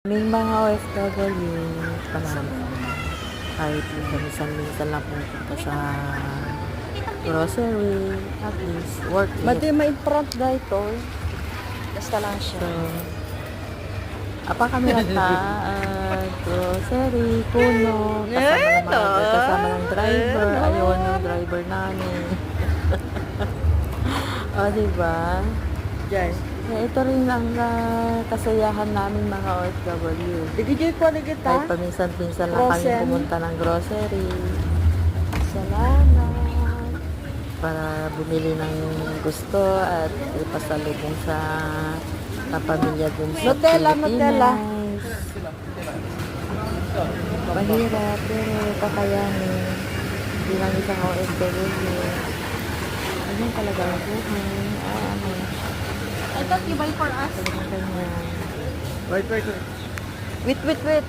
May mga OFW, marami. Kahit minsan lang pumunta sa grocery, at least worth it. Madi may front dito. Basta lang siya. So, apa kami nagta grocery, kuno, kasama ng driver, ayun yung driver namin. O, diba? Diyan. Ito rin ang kasayahan namin mga OFW. Digigay ko na kita. Kahit paminsan-pinsan lang kami Frozen. pumunta ng grocery. Salamat. Para bumili ng gusto at ipasalubong sa kapamilya dun sa Nutella, Pilipinas. Nutella. Mahirap pero kakayanin. Bilang isang OFW. Ganyan talaga ang buhay. I thought you buy for us. Ganyan. Wait. Wait.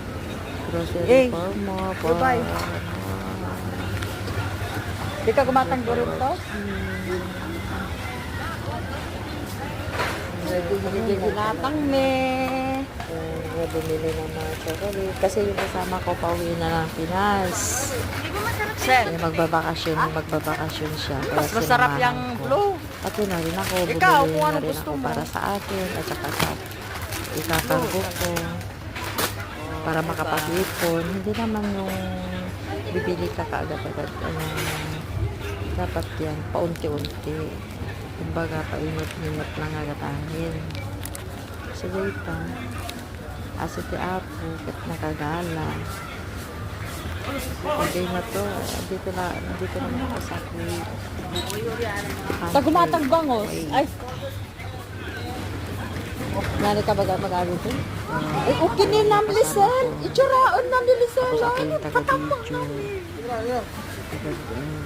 Grocery Yay. for mo. Goodbye. Di ka gumatanggo rin to? Ginatang me. Bumili ng mga chocolate. Kasi yung kasama ko pauwi na ng Pinas. Sir, Magbabakasyon siya. Kaya mas masarap sinamahan yung ko. blue. Pati na rin ako. Ikaw, Bumili kung na ano rin gusto ako mo. para sa akin. At saka sa ikakargo ko. Para makapag-ipon. Hindi naman yung bibili ka kaagad-agad. Dapat yan. Paunti-unti. Kumbaga, painot-inot lang agatahin. Sige ito. Asiti apo, kat nakagala. Hindi na to. Dito naman ako sa kuwit. Sa gumatang bangos. Ay. Nani ka ba mag-aaral ko? Ay, okay ni Nam Lisel. Itsuraon na ni Lisel. Tapos ako Ay, yung patambang taga-video.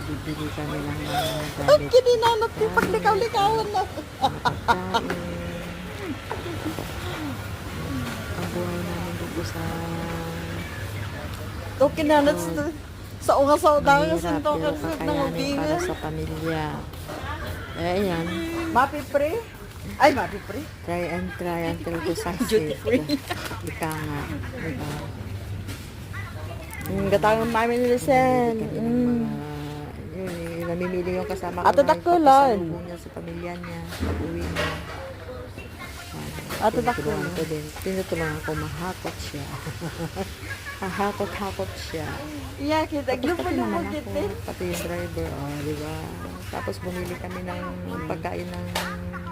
Bibili kami ng mga Ay, gamit. kininanot ko. Paglikaw-likawan na. Pagkain. Ang buhay namin dito sa Okay na, sa unga sa udang mahirap sa pero token ng kakayanin para ubingan. sa pamilya. Ayan. Mapi pre? Ay, mapi pre? Try until to succeed. Duty free. Ika nga. Diba? Gatangan namin ni Lisel. Yun, namimili yung kasama ko. Ato dakulan. Pasalubong niya sa pamilya niya. Pag-uwi niya. Ato Tinutulungan dakulan. ko din. Tinutulungan ko mahakot siya. Hahakot-hakot siya. Iya, kita. Tapos Glupo pati na naman mo ako, kita. pati yung driver, di ba? Tapos bumili kami ng pagkain ng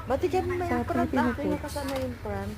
Ba't ikaw may Sa front? Filipino Ako food. yung kasama yung front.